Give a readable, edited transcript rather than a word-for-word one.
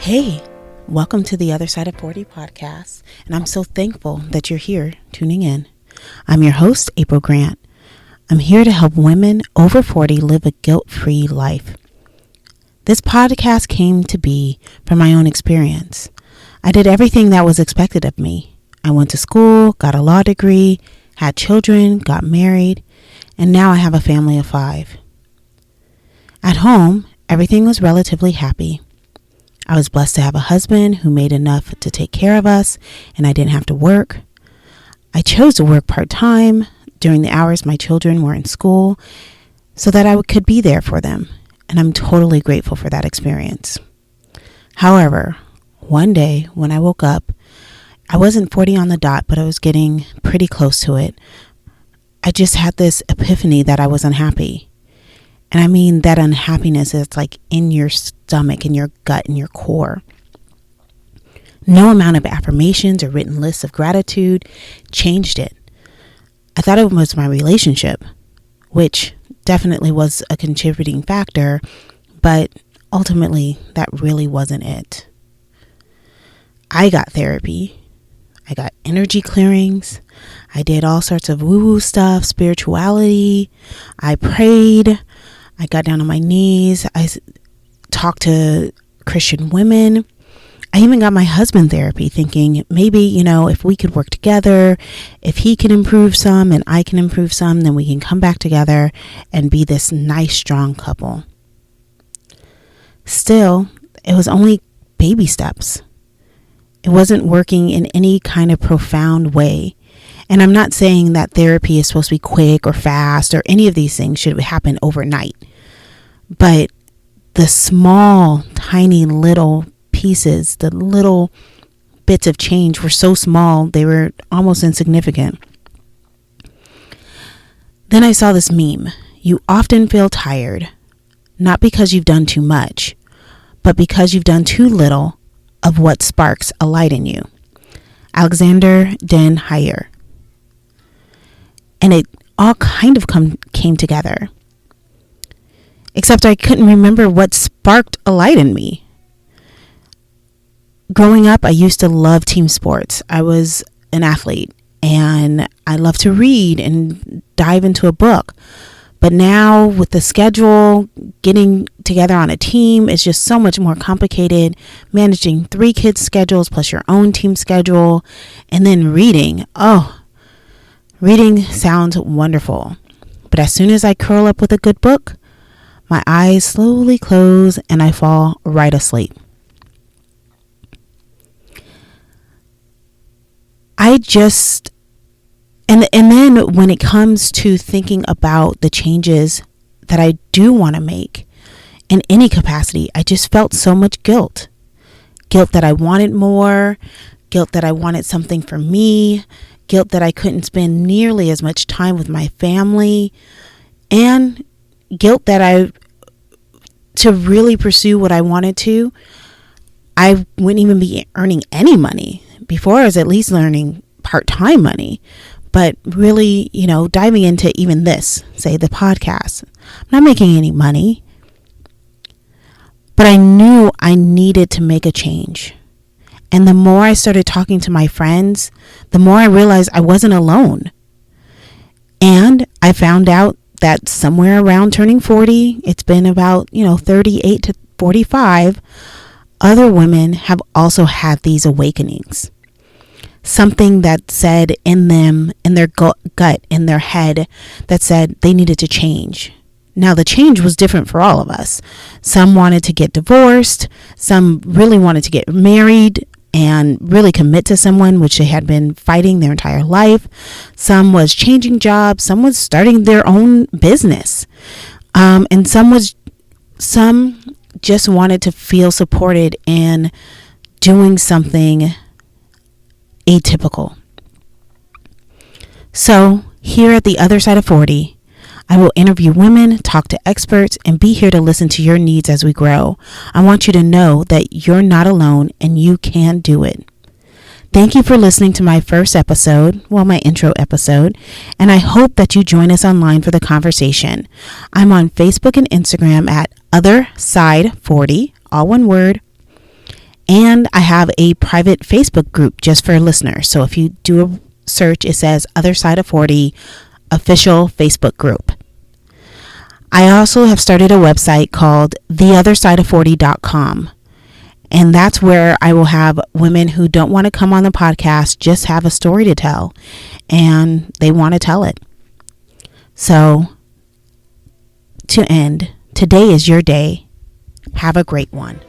Hey, welcome to the Other Side of 40 podcast, and I'm so thankful that you're here tuning in. I'm your host, April Grant. I'm here to help women over 40 live a guilt-free life. This podcast came to be from my own experience. I did everything that was expected of me. I went to school, got a law degree, had children, got married, and now I have a family of 5. At home, everything was relatively happy. I was blessed to have a husband who made enough to take care of us, and I didn't have to work. I chose to work part-time during the hours my children were in school so that I could be there for them, and I'm totally grateful for that experience. However, one day when I woke up, I wasn't 40 on the dot, but I was getting pretty close to it. I just had this epiphany that I was unhappy. And I mean that unhappiness is like in your stomach, in your gut, in your core. No amount of affirmations or written lists of gratitude changed it. I thought it was my relationship, which definitely was a contributing factor, but ultimately that really wasn't it. I got therapy. I got energy clearings. I did all sorts of woo-woo stuff, spirituality. I prayed. I got down on my knees. I talked to Christian women. I even got my husband therapy, thinking maybe, if we could work together, if he can improve some and I can improve some, then we can come back together and be this nice, strong couple. Still, it was only baby steps. It wasn't working in any kind of profound way. And I'm not saying that therapy is supposed to be quick or fast or any of these things should happen overnight. But the small, tiny little pieces, the little bits of change were so small, they were almost insignificant. Then I saw this meme. You often feel tired, not because you've done too much, but because you've done too little of what sparks a light in you. Alexander Den Heyer. And it all kind of came together. Except I couldn't remember what sparked a light in me. Growing up, I used to love team sports. I was an athlete and I love to read and dive into a book. But now with the schedule, getting together on a team is just so much more complicated. Managing 3 kids' schedules plus your own team schedule, and then reading. Reading sounds wonderful, but as soon as I curl up with a good book, my eyes slowly close and I fall right asleep. And then when it comes to thinking about the changes that I do want to make in any capacity, I just felt so much guilt. Guilt that I wanted more, guilt that I wanted something for me, guilt that I couldn't spend nearly as much time with my family, and guilt that to really pursue what I wanted to, I wouldn't even be earning any money. Before I was at least earning part-time money, but really, diving into even this, say the podcast, I'm not making any money, but I knew I needed to make a change. And the more I started talking to my friends, the more I realized I wasn't alone. And I found out that somewhere around turning 40, it's been about, 38 to 45, other women have also had these awakenings. Something that said in them, in their gut, in their head, that said they needed to change. Now, the change was different for all of us. Some wanted to get divorced. Some really wanted to get married and really commit to someone, which they had been fighting their entire life. Some was changing jobs. Some was starting their own business. And some just wanted to feel supported in doing something atypical. So here at the Other Side of 40, I will interview women, talk to experts, and be here to listen to your needs as we grow. I want you to know that you're not alone and you can do it. Thank you for listening to my first episode, my intro episode, and I hope that you join us online for the conversation. I'm on Facebook and Instagram at Other Side 40, all one word, And I have a private Facebook group just for listeners. So if you do a search, it says Other Side of 40 official Facebook group. I also have started a website called theothersideof40.com. And that's where I will have women who don't want to come on the podcast, just have a story to tell, and they want to tell it. So, to end, today is your day. Have a great one.